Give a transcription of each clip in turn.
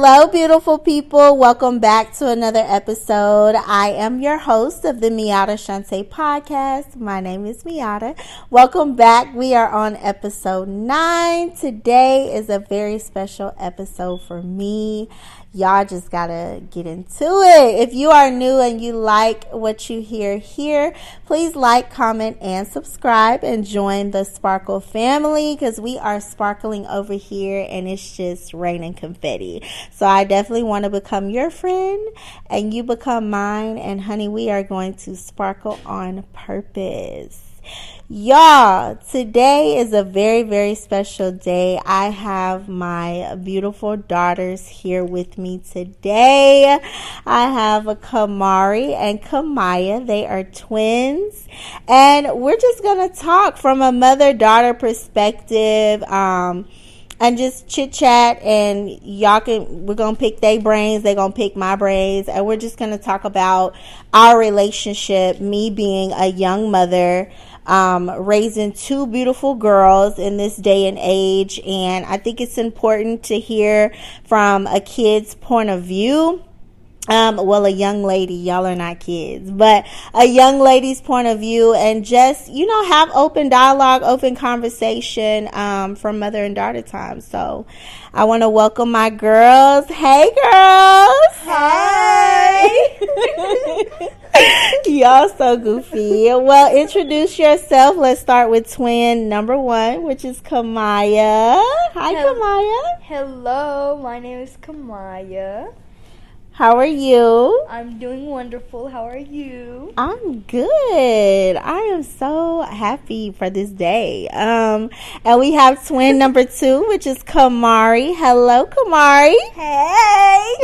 Hello, beautiful people. Welcome back to another episode. I am your host of the Miata Shante podcast. My name is Miata. Welcome back. We are on episode 9. Today is a very special episode for me. Y'all just gotta get into it. If you are new and you like what you hear here, please like, comment, and subscribe and join the Sparkle family because we are sparkling over here and it's just raining confetti. So I definitely want to become your friend and you become mine. And honey, we are going to sparkle on purpose. Y'all, today is a very, very special day. I have my beautiful daughters here with me today. I have a Kamari and Kamaya. They are twins. And we're just going to talk from a mother-daughter perspective, and just chit chat, and we're gonna pick their brains, they're gonna pick my brains, and we're just gonna talk about our relationship, me being a young mother, raising two beautiful girls in this day and age. And I think it's important to hear from a kid's point of view. A young lady, y'all are not kids, but a young lady's point of view, and just, have open dialogue, open conversation, from mother and daughter time. So I want to welcome my girls. Hey, girls. Hi. Y'all so goofy. Well, introduce yourself. Let's start with twin number 1, which is Kamaya. Hi, Kamaya. Hello, my name is Kamaya. How are you? I'm doing wonderful. How are you? I'm good. I am so happy for this day. And we have twin number 2, which is Kamari. Hello, Kamari. Hey.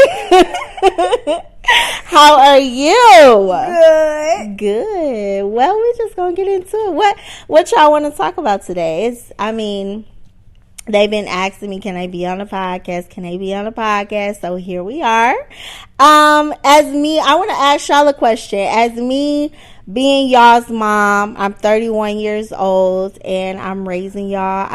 How are you? Good. Well, we're just gonna get into it. What y'all want to talk about today? They've been asking me, can I be on a podcast? Can I be on a podcast? So here we are. I want to ask y'all a question. As me being y'all's mom, I'm 31 years old and I'm raising y'all.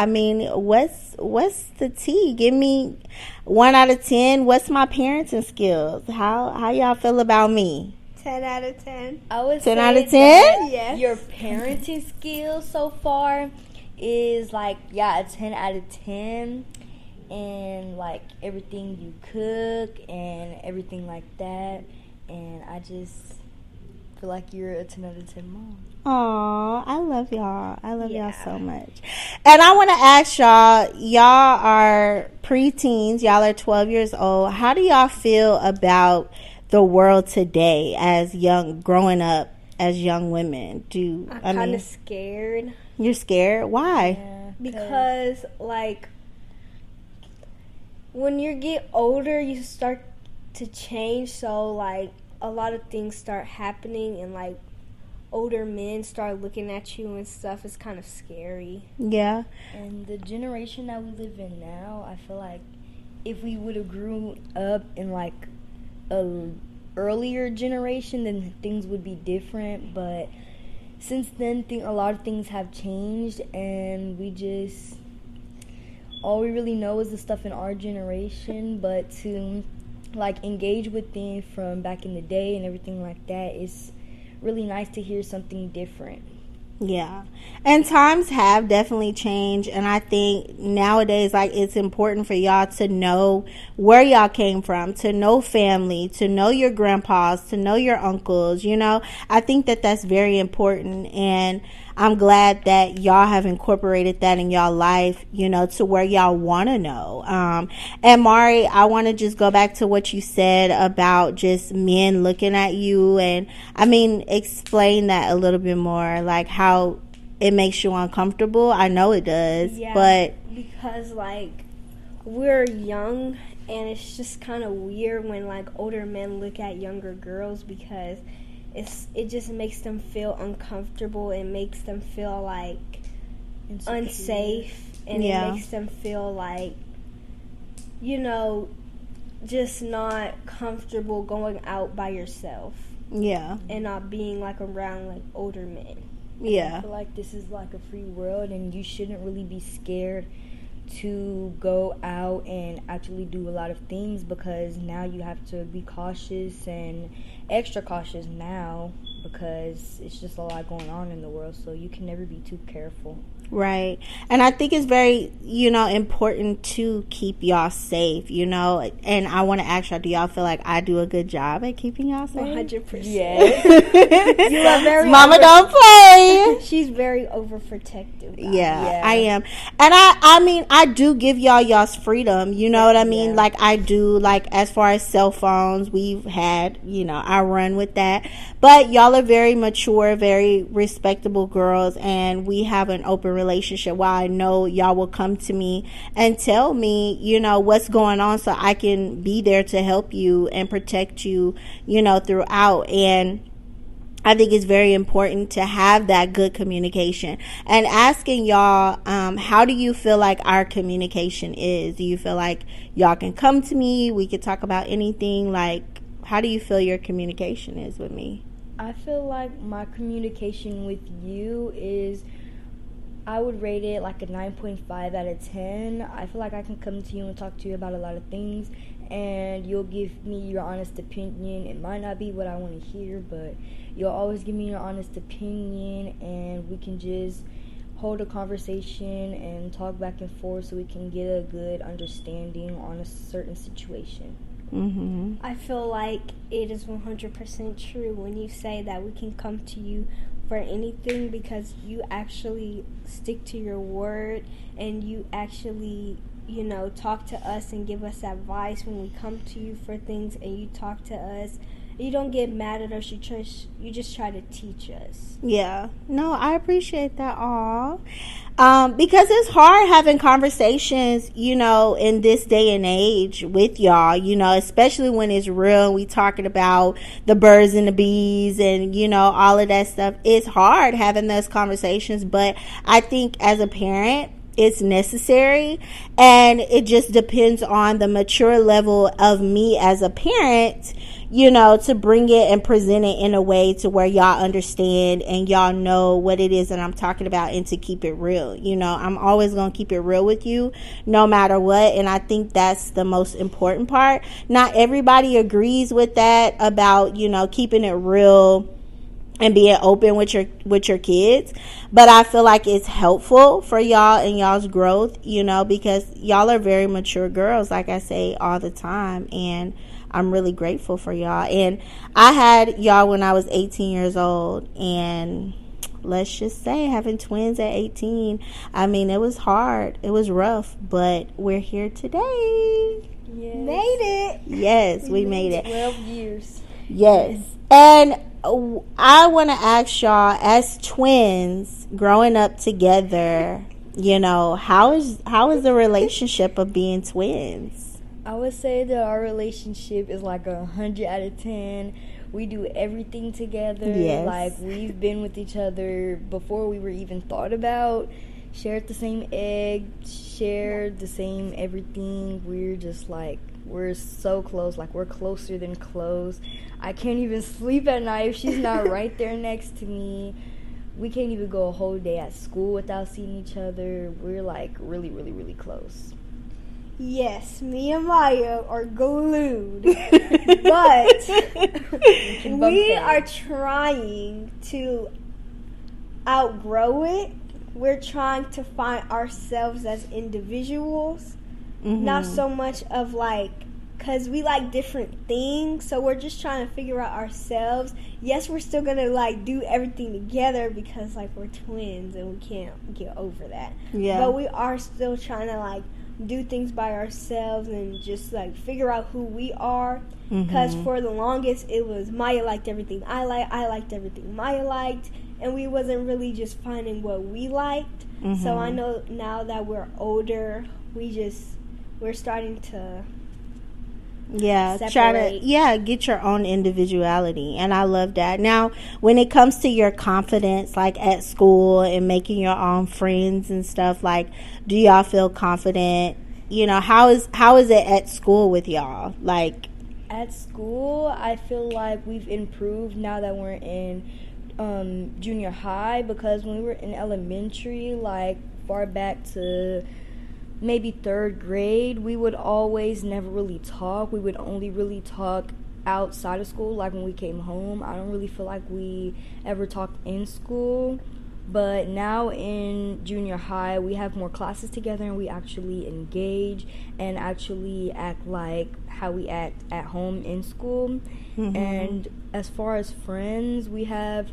What's the tea? Give me 1 out of 10. What's my parenting skills? How y'all feel about me? 10 out of 10. I would 10 say out of 10? Yes. Your parenting skills so far is a 10 out of 10, and everything you cook and everything like that, and I just feel like you're a 10 out of 10 mom. Aw, I love y'all. I love y'all so much. And I want to ask y'all are preteens, y'all are 12 years old. How do y'all feel about the world today growing up as young women? I'm kind of scared. You're scared? Why? Yeah, because when you get older, you start to change. So a lot of things start happening, and older men start looking at you and stuff. It's kind of scary. Yeah. And the generation that we live in now, I feel like if we would have grew up in a earlier generation, then things would be different. But since then, a lot of things have changed, and all we really know is the stuff in our generation. But to engage with them from back in the day and everything like that, it's really nice to hear something different. Yeah. And times have definitely changed, and I think nowadays it's important for y'all to know where y'all came from, to know family, to know your grandpas, to know your uncles. I think that's very important, and I'm glad that y'all have incorporated that in y'all life, to where y'all want to know. And Mari, I want to just go back to what you said about just men looking at you, and explain that a little bit more, how it makes you uncomfortable. I know it does, yeah, but because we're young, and it's just kind of weird when older men look at younger girls, because it just makes them feel uncomfortable. It makes them feel Insecure. Unsafe, and it makes them feel just not comfortable going out by yourself. Yeah. And not being around older men. Yeah. I feel like this is a free world, and you shouldn't really be scared to go out and actually do a lot of things, because now you have to be cautious and extra cautious now because it's just a lot going on in the world, so you can never be too careful. Right. And I think it's very, important to keep y'all safe, and I want to ask y'all, do y'all feel like I do a good job at keeping y'all safe? 100%. Yes. You are very Mama don't play. She's very overprotective. Yeah, I am. And I mean, I do give y'all's freedom, you know what I mean? Yeah. Like, I do, like, as far as cell phones, we've had, I run with that. But y'all are very mature, very respectable girls, and we have an open relationship while I know y'all will come to me and tell me, what's going on, so I can be there to help you and protect you, throughout. And I think it's very important to have that good communication. And asking y'all, how do you feel like our communication is? Do you feel like y'all can come to me? We could talk about anything. Like, how do you feel your communication is with me? I feel like my communication with you is, I would rate it like a 9.5 out of 10. I feel like I can come to you and talk to you about a lot of things, and you'll give me your honest opinion. It might not be what I want to hear, but you'll always give me your honest opinion, and we can just hold a conversation and talk back and forth so we can get a good understanding on a certain situation. Mm-hmm. I feel like it is 100% true when you say that we can come to you for anything, because you actually stick to your word, and you actually, talk to us and give us advice when we come to you for things, and you talk to us. You don't get mad at us. You just try to teach us. Yeah. No, I appreciate that all. Because it's hard having conversations, in this day and age with y'all, especially when it's real. We talking about the birds and the bees and, all of that stuff. It's hard having those conversations, but I think as a parent, it's necessary, and it just depends on the mature level of me as a parent, to bring it and present it in a way to where y'all understand and y'all know what it is that I'm talking about, and to keep it real. I'm always going to keep it real with you no matter what, and I think that's the most important part. Not everybody agrees with that about, keeping it real and being open with your kids, but I feel like it's helpful for y'all and y'all's growth, because y'all are very mature girls, like I say all the time, and I'm really grateful for y'all. And I had y'all when I was 18 years old, and let's just say having twins at 18, I mean, it was hard, it was rough, but we're here today. Yes. Made it. Yes, we made it. 12 years. Yes. And I want to ask y'all, as twins growing up together, how is the relationship of being twins? I would say that our relationship is like 100 out of 10. We do everything together. Yes. Like, we've been with each other before we were even thought about. Shared the same egg, shared the same everything. We're just like, we're so close. Like, we're closer than close. I can't even sleep at night if she's not right there next to me. We can't even go a whole day at school without seeing each other. We're like really, really, really close. Yes, me and Maya are glued, but we are trying to outgrow it. We're trying to find ourselves as individuals, not so much of like, because we like different things, so we're just trying to figure out ourselves. Yes, we're still going to like do everything together because like we're twins and we can't get over that. Yeah. But we are still trying to like do things by ourselves and just like figure out who we are, because for the longest it was Maya liked everything I liked everything Maya liked, and we wasn't really just finding what we liked. So I know now that we're older, we're starting to separate. Try to get your own individuality, and I love that. Now, when it comes to your confidence, like at school and making your own friends and stuff, like, do y'all feel confident? How is it at school with y'all? Like, at school, I feel like we've improved now that we're in junior high, because when we were in elementary, like far back to maybe 3rd grade, we would always never really talk. We would only really talk outside of school, like when we came home. I don't really feel like we ever talked in school. But now in junior high, we have more classes together and we actually engage and actually act like how we act at home in school. Mm-hmm. And as far as friends, we have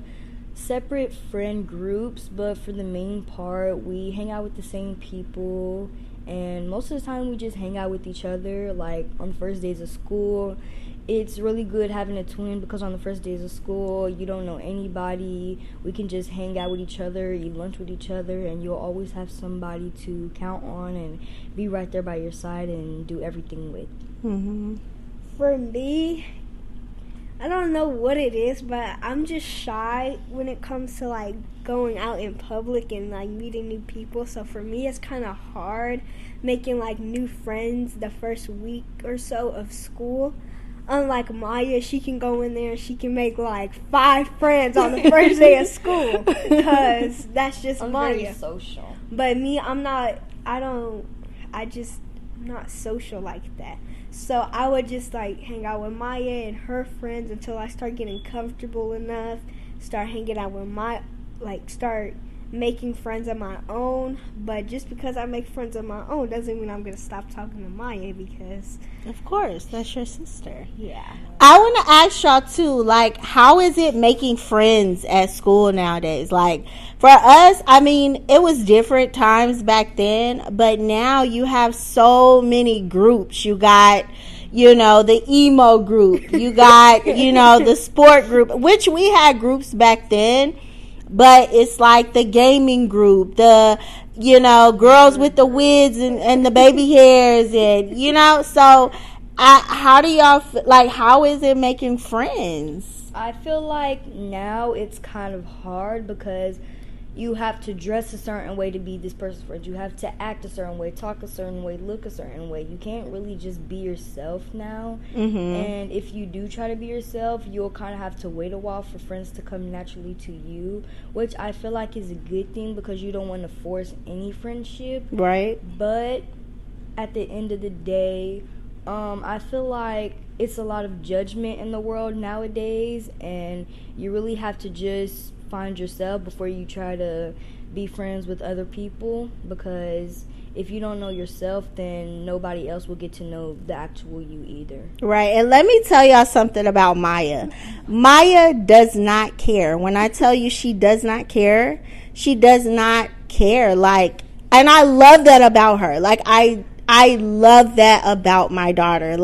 separate friend groups, but for the main part, we hang out with the same people. And most of the time, we just hang out with each other, like on the first days of school. It's really good having a twin because on the first days of school, you don't know anybody. We can just hang out with each other, eat lunch with each other, and you'll always have somebody to count on and be right there by your side and do everything with. Mm-hmm. For me, I don't know what it is, but I'm just shy when it comes to, like, going out in public and, like, meeting new people. So for me, it's kind of hard making, like, new friends the first week or so of school. Unlike Maya, she can go in there and she can make like 5 friends on the first day of school because that's just Maya. Very social. But me, I'm not social like that. So I would just like hang out with Maya and her friends until I start getting comfortable enough, start hanging out with start making friends of my own. But just because I make friends of my own doesn't mean I'm going to stop talking to Maya because... Of course, that's your sister. Yeah. I want to ask y'all too, like, how is it making friends at school nowadays? Like, for us, I mean, it was different times back then, but now you have so many groups. You got, the emo group. You got, the sport group, which we had groups back then. But it's like the gaming group, the, girls with the wigs and the baby hairs and, so how do y'all, how is it making friends? I feel like now it's kind of hard because you have to dress a certain way to be this person's friend. You have to act a certain way, talk a certain way, look a certain way. You can't really just be yourself now. Mm-hmm. And if you do try to be yourself, you'll kind of have to wait a while for friends to come naturally to you, which I feel like is a good thing because you don't want to force any friendship. Right. But at the end of the day, I feel like it's a lot of judgment in the world nowadays, and you really have to just find yourself before you try to be friends with other people, because if you don't know yourself, then nobody else will get to know the actual you either. Right. And let me tell y'all something about Maya. Maya does not care. When I tell you she does not care, she does not care. And I love that about her. I love that about my daughter.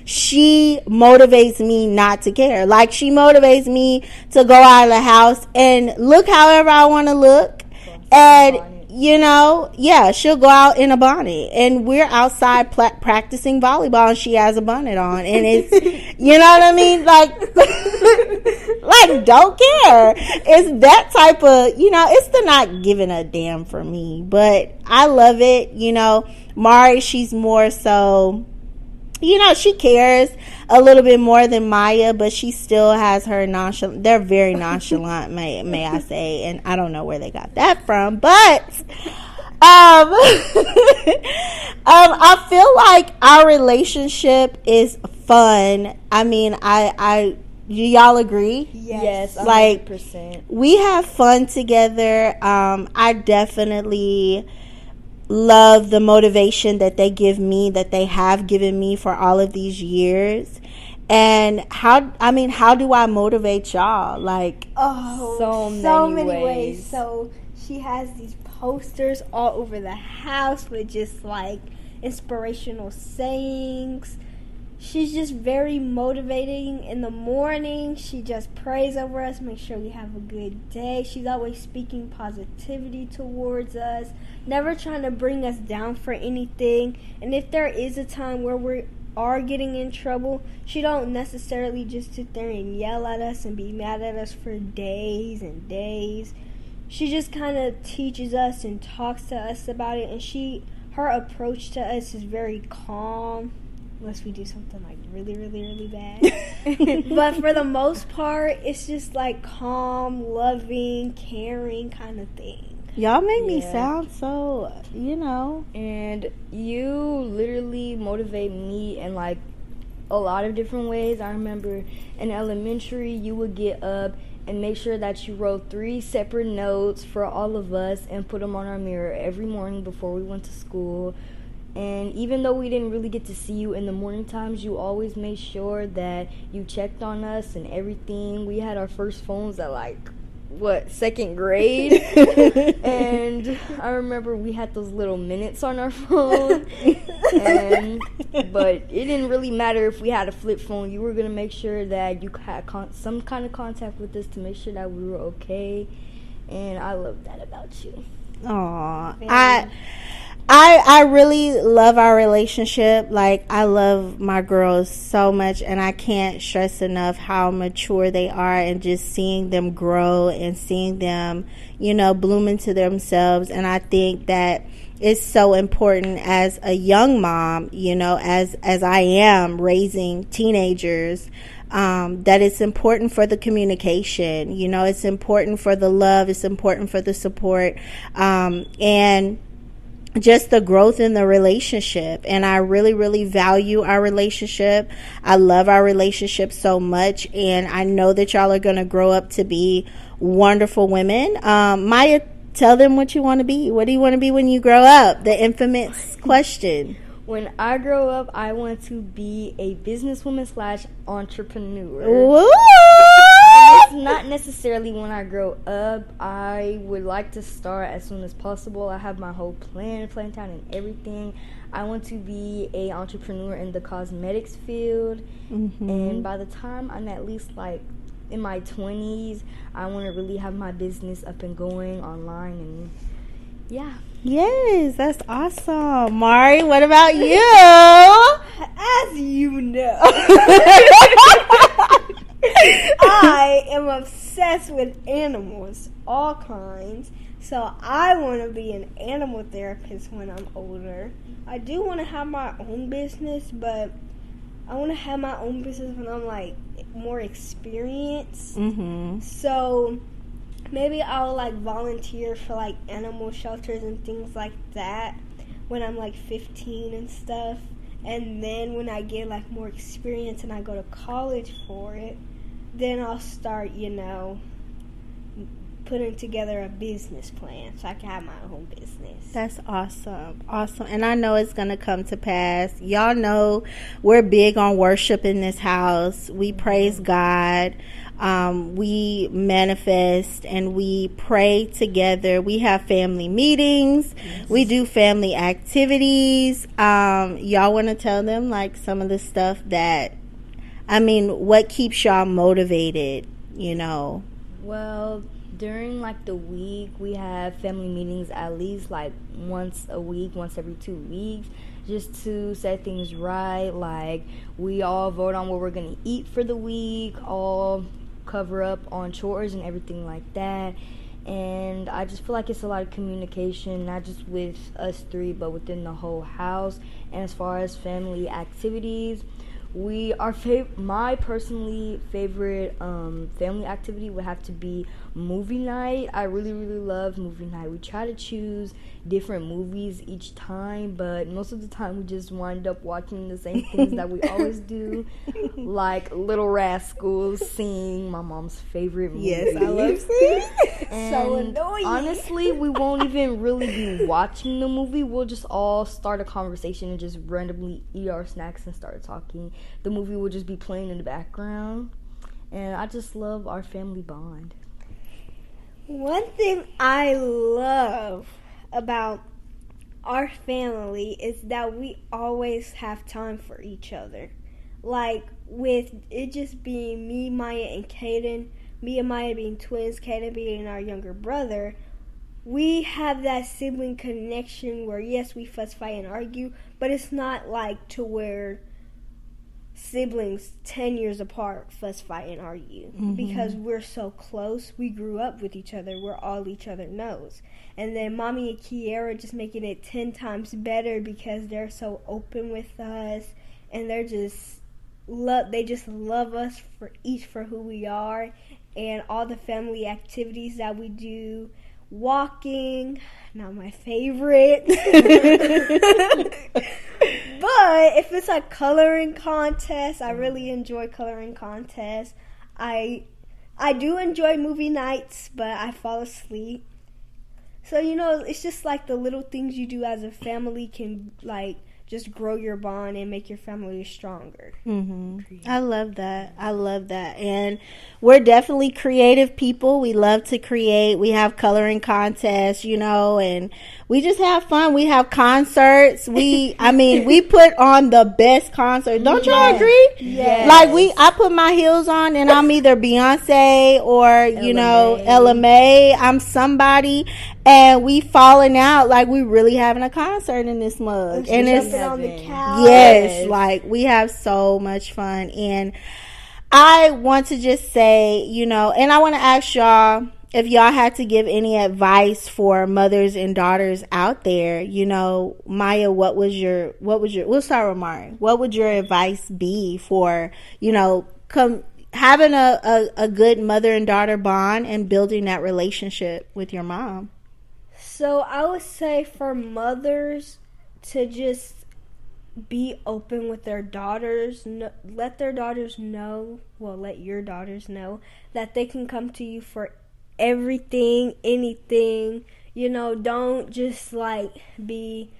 She motivates me not to care. She motivates me to go out of the house and look however I want to look. And, she'll go out in a bonnet. And we're outside practicing volleyball and she has a bonnet on. And it's, you know what I mean? Don't care. It's that type of, it's the not giving a damn for me. But I love it, Mari, she's more so, she cares a little bit more than Maya, but she still has her nonchalant. They're very nonchalant, may I say, and I don't know where they got that from, but I feel like our relationship is fun. I mean, do y'all agree? Yes, 100%. We have fun together. I definitely love the motivation that they give me, that they have given me for all of these years. And how do I motivate y'all? So many ways. So she has these posters all over the house with just inspirational sayings. She's just very motivating. In the morning, she just prays over us, make sure we have a good day. She's always speaking positivity towards us, never trying to bring us down for anything. And if there is a time where we are getting in trouble, she don't necessarily just sit there and yell at us and be mad at us for days and days. She just kind of teaches us and talks to us about it. And her approach to us is very calm. Unless we do something really, really, really bad. But for the most part, it's just calm, loving, caring kind of thing. Y'all make me Yeah. sound so, And you literally motivate me in like a lot of different ways. I remember in elementary, you would get up and make sure that you wrote 3 separate notes for all of us and put them on our mirror every morning before we went to school. And even though we didn't really get to see you in the morning times, you always made sure that you checked on us and everything. We had our first phones at like, 2nd grade? And I remember we had those little minutes on our phone. But it didn't really matter if we had a flip phone. You were going to make sure that you had some kind of contact with us to make sure that we were okay. And I love that about you. Aw, I really love our relationship. Like, I love my girls so much, and I can't stress enough how mature they are, and just seeing them grow and seeing them, bloom into themselves. And I think that it's so important as a young mom, as I am raising teenagers, that it's important for the communication. It's important for the love. It's important for the support, and just the growth in the relationship. And I really, really value our relationship. I love our relationship so much, and I know that y'all are going to grow up to be wonderful women. Maya, tell them what you want to be. What do you want to be when you grow up? The infamous question. When I grow up, I want to be a businesswoman / entrepreneur. Woo! It's not necessarily when I grow up. I would like to start as soon as possible. I have my whole plan out and everything. I want to be a entrepreneur in the cosmetics field. Mm-hmm. And by the time I'm at least like in my 20s, I want to really have my business up and going online. And yeah. Yes, that's awesome. Mari, what about you? As you know, I am obsessed with animals, all kinds. So I want to be an animal therapist when I'm older. I do want to have my own business, but I want to have my own business when I'm like more experienced. Mm-hmm. So maybe I'll like volunteer for like animal shelters and things like that when I'm like 15 and stuff. And then when I get like more experience and I go to college for it, then I'll start, putting together a business plan so I can have my own business. That's awesome. Awesome. And I know it's going to come to pass. Y'all know we're big on worship in this house. We praise God. We manifest and we pray together. We have family meetings. Yes. We do family activities. Y'all want to tell them like some of the stuff what keeps y'all motivated, Well, during like the week, we have family meetings at least like once a week, once every 2 weeks, just to set things right. Like we all vote on what we're going to eat for the week, all cover up on chores and everything like that. And I just feel like it's a lot of communication, not just with us 3, but within the whole house. And as far as family activities, my personally favorite family activity would have to be movie night. I really, really love movie night. We try to choose different movies each time, but most of the time we just wind up watching the same things that we always do, like Little Rascals, seeing my mom's favorite movie. Yes, I love seeing. So annoying. Honestly, we won't even really be watching the movie. We'll just all start a conversation and just randomly eat our snacks and start talking. The movie will just be playing in the background, and I just love our family bond. One thing I love about our family is that we always have time for each other. Like, with it just being me, Maya, and Kaden, me and Maya being twins, Kaden being our younger brother, we have that sibling connection where, yes, we fuss, fight, and argue, but it's not like to where siblings 10 years apart fuss, fight, and argue. Mm-hmm. Because we're so close. We grew up with each other. We're all each other knows. And then Mommy and Kiara just making it 10 times better because they're so open with us, and they just love us for who we are, and all the family activities that we do. Walking, not my favorite. But if it's a coloring contest, I really enjoy coloring contests. I do enjoy movie nights, but I fall asleep. So, it's just like the little things you do as a family can, like, just grow your bond and make your family stronger. Mm-hmm. I love that. And we're definitely creative people. We love to create. We have coloring contests, and we just have fun. We have concerts. We put on the best concert. Don't y'all agree? Yes. Like I put my heels on and I'm either Beyonce or, Ella Mai. I'm somebody, and we falling out like we really having a concert in this mug. And it's on the couch. Yes, like we have so much fun. And I want to just say, and I want to ask y'all if y'all had to give any advice for mothers and daughters out there. Maya, we'll start with Mari. What would your advice be for, having a good mother and daughter bond and building that relationship with your mom? So I would say for mothers to just be open with their daughters. Let your daughters know that they can come to you for everything, anything. Don't just be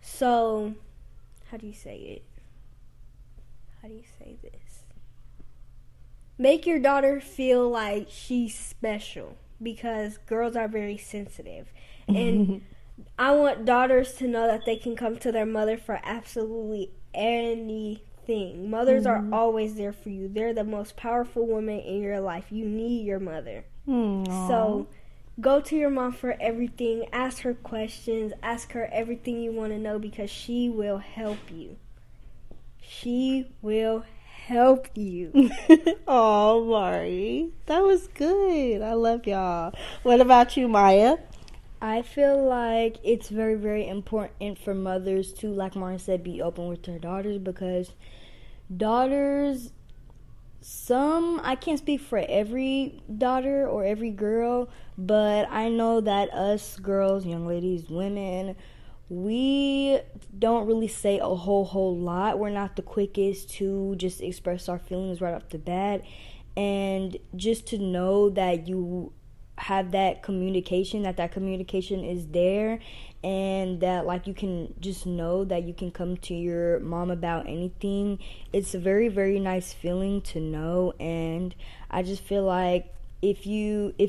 so, how do you say this? Make your daughter feel like she's special, because girls are very sensitive. And I want daughters to know that they can come to their mother for absolutely anything. Mothers are always there for you. They're the most powerful woman in your life. You need your mother. Aww. So go to your mom for everything. Ask her questions. Ask her everything you want to know, because she will help you. She will help you. Oh, Mari, that was good. I love y'all. What about you, Maya? I feel like it's very, very important for mothers to, like Mari said, be open with their daughters, because daughters, I can't speak for every daughter or every girl, but I know that us girls, young ladies, women, we don't really say a whole lot. We're not the quickest to just express our feelings right off the bat. And just to know that you have that communication is there, and that you can just know that you can come to your mom about anything. It's a very, very nice feeling to know. And I just feel like if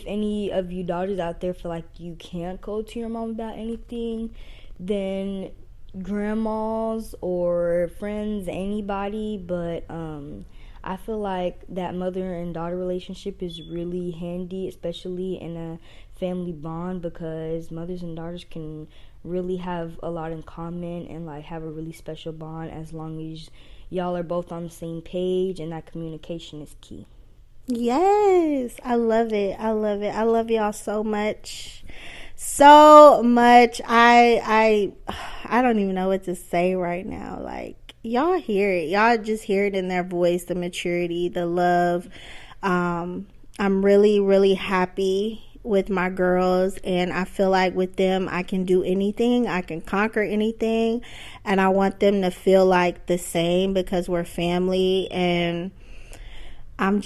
any of you daughters out there feel like you can't go to your mom about anything, then grandmas or friends, anybody, but I feel like that mother and daughter relationship is really handy, especially in a family bond, because mothers and daughters can really have a lot in common and have a really special bond, as long as y'all are both on the same page, and that communication is key. Yes, I love it. I love y'all so much. I don't even know what to say right now. Y'all hear it. Y'all just hear it in their voice, the maturity, the love. I'm really, really happy with my girls, and I feel like with them I can do anything. I can conquer anything, and I want them to feel like the same, because we're family. And I'm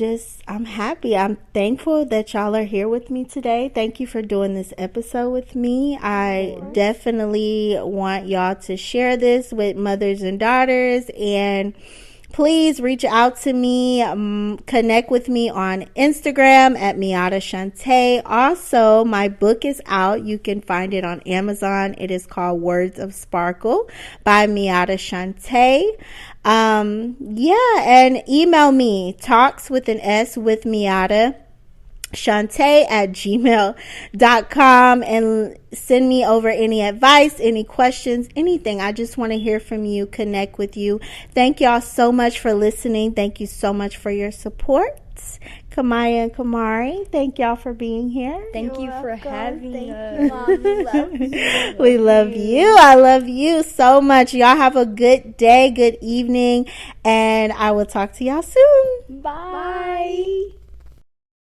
happy. I'm thankful that y'all are here with me today. Thank you for doing this episode with me. I definitely want y'all to share this with mothers and daughters, and please reach out to me. Connect with me on Instagram at Miata Shantae. Also, my book is out. You can find it on Amazon. It is called Words of Sparkle by Miata Shantae. And email me, talks with an S with Miata Shantae at gmail.com, and send me over any advice, any questions, anything. I just want to hear from you, connect with you. Thank y'all so much for listening. Thank you so much for your support. Kamaya and Kamari, thank y'all for being here. Thank you for having us. You, Mom. We love you. We love you. I love you so much. Y'all have a good day, good evening, and I will talk to y'all soon. Bye.